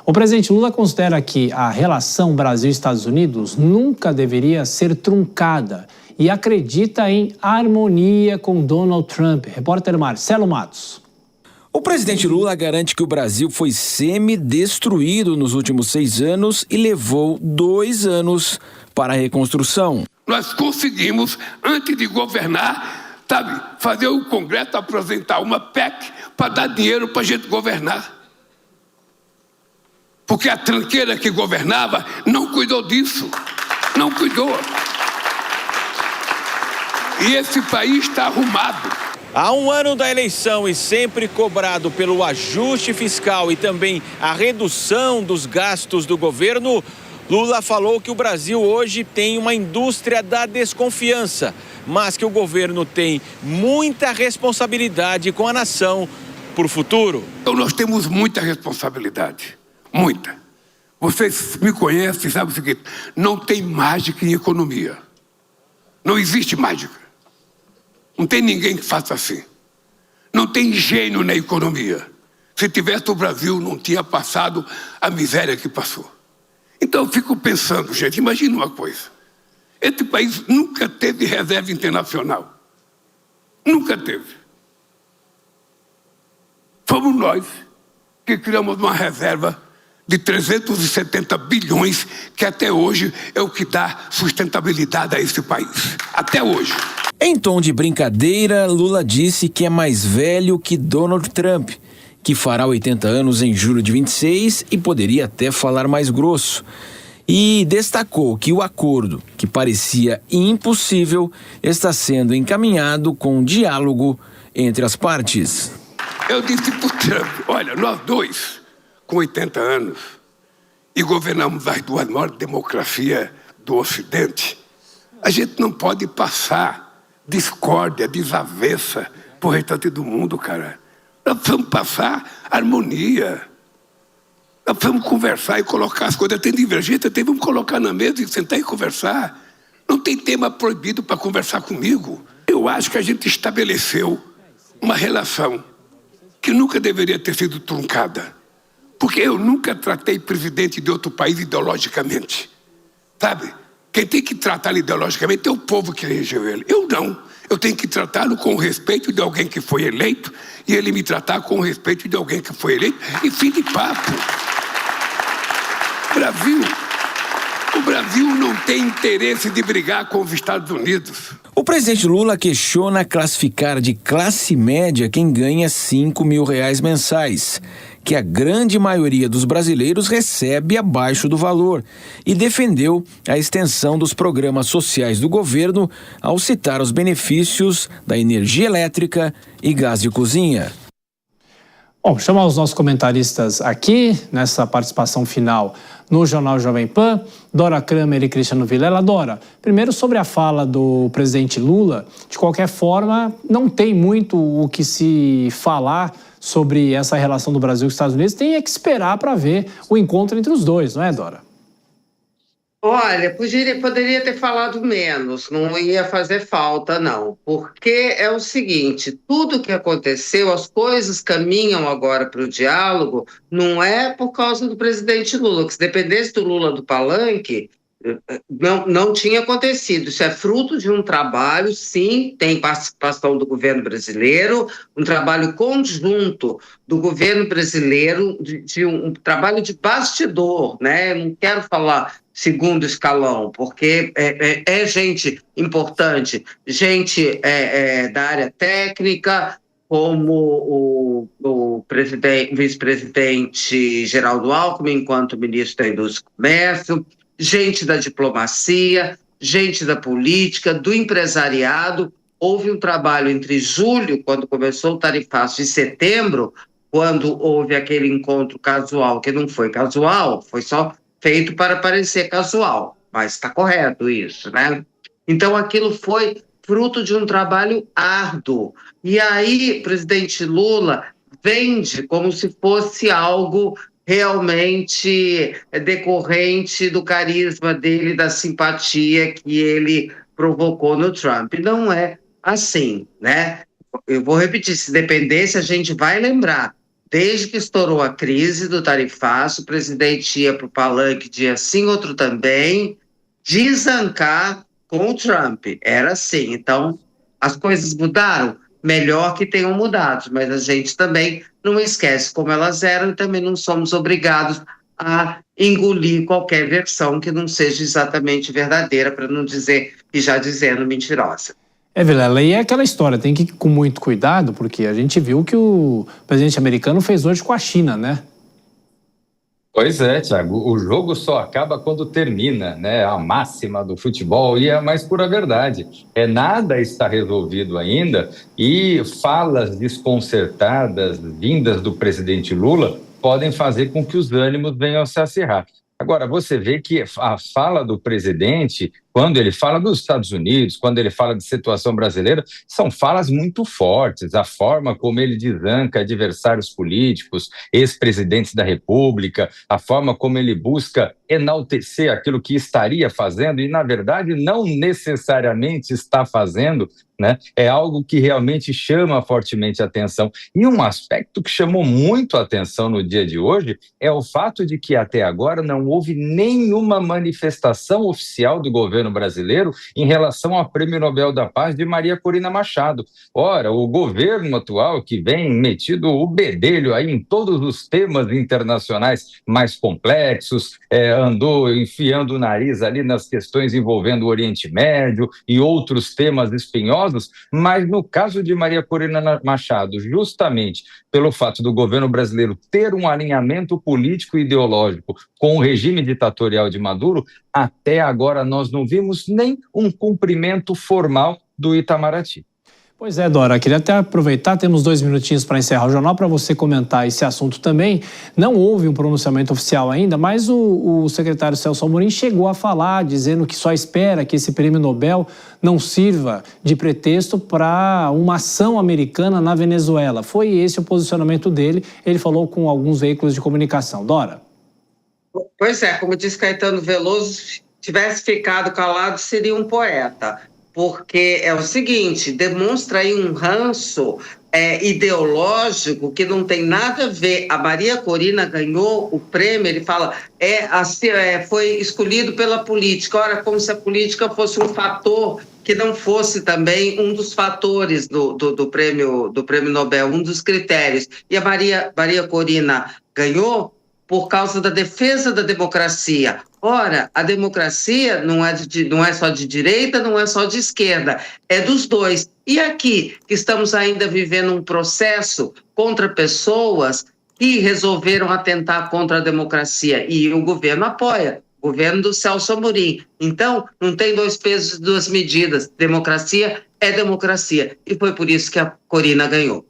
O presidente Lula considera que a relação Brasil-Estados Unidos nunca deveria ser truncada e acredita em harmonia com Donald Trump. Repórter Marcelo Matos. O presidente Lula garante que o Brasil foi semi-destruído nos últimos 6 anos e levou 2 anos para a reconstrução. Nós conseguimos, antes de governar, fazer o Congresso apresentar uma PEC para dar dinheiro para a gente governar. Porque a tranqueira que governava não cuidou disso, não cuidou. E esse país está arrumado. Há 1 ano da eleição e sempre cobrado pelo ajuste fiscal e também a redução dos gastos do governo, Lula falou que o Brasil hoje tem uma indústria da desconfiança, mas que o governo tem muita responsabilidade com a nação para o futuro. Então nós temos muita responsabilidade, muita. Vocês me conhecem, sabem o seguinte, não tem mágica em economia. Não existe mágica. Não tem ninguém que faça assim. Não tem gênio na economia. Se tivesse o Brasil, não tinha passado a miséria que passou. Então eu fico pensando, gente, imagina uma coisa. Esse país nunca teve reserva internacional. Nunca teve. Fomos nós que criamos uma reserva de 370 bilhões, que até hoje é o que dá sustentabilidade a esse país. Até hoje. Em tom de brincadeira, Lula disse que é mais velho que Donald Trump, que fará 80 anos em julho de 26 e poderia até falar mais grosso. E destacou que o acordo, que parecia impossível, está sendo encaminhado com diálogo entre as partes. Eu disse para o Trump, olha, nós dois, com 80 anos, e governamos as 2 maiores democracias do Ocidente, a gente não pode passar discórdia, desavença para o restante do mundo, cara. Nós vamos passar harmonia. Nós vamos conversar e colocar as coisas. Tem divergência, vamos colocar na mesa e sentar e conversar. Não tem tema proibido para conversar comigo. Eu acho que a gente estabeleceu uma relação que nunca deveria ter sido truncada. Porque eu nunca tratei presidente de outro país ideologicamente. Sabe? Quem tem que tratá-lo ideologicamente é o povo que elegeu ele. Eu não. Eu tenho que tratá-lo com o respeito de alguém que foi eleito e ele me tratar com o respeito de alguém que foi eleito e fim de papo. O Brasil não tem interesse de brigar com os Estados Unidos. O presidente Lula questiona classificar de classe média quem ganha R$5.000 mensais, que a grande maioria dos brasileiros recebe abaixo do valor, e defendeu a extensão dos programas sociais do governo ao citar os benefícios da energia elétrica e gás de cozinha. Bom, chamar os nossos comentaristas aqui, nessa participação final no Jornal Jovem Pan, Dora Kramer e Cristiano Vilela. Dora, primeiro sobre a fala do presidente Lula, de qualquer forma, não tem muito o que se falar sobre essa relação do Brasil com os Estados Unidos, tem que esperar para ver o encontro entre os dois, não é, Dora? Olha, poderia ter falado menos, não ia fazer falta, não. Porque é o seguinte, tudo que aconteceu, as coisas caminham agora para o diálogo, não é por causa do presidente Lula, que se dependesse do Lula do palanque, não tinha acontecido. Isso é fruto de um trabalho, sim, tem participação do governo brasileiro, um trabalho conjunto do governo brasileiro, de um trabalho de bastidor, né? Eu não quero falar segundo escalão, porque é gente importante, gente da área técnica, como o vice-presidente Geraldo Alckmin, enquanto ministro da Indústria e Comércio, gente da diplomacia, gente da política, do empresariado. Houve um trabalho entre julho, quando começou o tarifaço, e setembro, quando houve aquele encontro casual, que não foi casual, foi só feito para parecer casual, mas está correto isso, né? Então aquilo foi fruto de um trabalho árduo. E aí o presidente Lula vende como se fosse algo realmente decorrente do carisma dele, da simpatia que ele provocou no Trump. Não é assim, né? Eu vou repetir, se dependesse, a gente vai lembrar Desde que estourou a crise do tarifaço, o presidente ia para o palanque dia sim, outro também, desancar com o Trump. Era assim. Então, as coisas mudaram? Melhor que tenham mudado, mas a gente também não esquece como elas eram e também não somos obrigados a engolir qualquer versão que não seja exatamente verdadeira, para não dizer, e já dizendo, mentirosa. Vilela, e é aquela história, tem que ir com muito cuidado, porque a gente viu que o presidente americano fez hoje com a China, né? Pois é, Thiago, o jogo só acaba quando termina, né? A máxima do futebol e é a mais pura verdade. Nada está resolvido ainda e falas desconcertadas vindas do presidente Lula podem fazer com que os ânimos venham a se acirrar. Agora, você vê que a fala do presidente, quando ele fala dos Estados Unidos, quando ele fala de situação brasileira, são falas muito fortes. A forma como ele desanca adversários políticos, ex-presidentes da República, a forma como ele busca enaltecer aquilo que estaria fazendo e, na verdade, não necessariamente está fazendo, né? É algo que realmente chama fortemente a atenção. E um aspecto que chamou muito a atenção no dia de hoje é o fato de que até agora não houve nenhuma manifestação oficial do governo brasileiro em relação ao Prêmio Nobel da Paz de Maria Corina Machado. Ora, o governo atual, que vem metido o bedelho aí em todos os temas internacionais mais complexos, andou enfiando o nariz ali nas questões envolvendo o Oriente Médio e outros temas espinhosos, mas no caso de Maria Corina Machado, justamente pelo fato do governo brasileiro ter um alinhamento político e ideológico com o regime ditatorial de Maduro, até agora nós não vimos nem um cumprimento formal do Itamaraty. Pois é, Dora, queria até aproveitar, temos 2 minutinhos para encerrar o jornal, para você comentar esse assunto também. Não houve um pronunciamento oficial ainda, mas o secretário Celso Amorim chegou a falar, dizendo que só espera que esse prêmio Nobel não sirva de pretexto para uma ação americana na Venezuela. Foi esse o posicionamento dele, ele falou com alguns veículos de comunicação. Dora? Pois é, como diz Caetano Veloso, se tivesse ficado calado seria um poeta. Porque é o seguinte, demonstra aí um ranço ideológico que não tem nada a ver. A Maria Corina ganhou o prêmio, ele fala, foi escolhido pela política. Ora, como se a política fosse um fator que não fosse também um dos fatores do prêmio Nobel, um dos critérios. E a Maria Corina ganhou por causa da defesa da democracia. Ora, a democracia não é só de direita, não é só de esquerda, é dos dois. E aqui, que estamos ainda vivendo um processo contra pessoas que resolveram atentar contra a democracia, e o governo apoia, o governo do Celso Amorim. Então, não tem 2 pesos e 2 medidas. Democracia é democracia. E foi por isso que a Corina ganhou.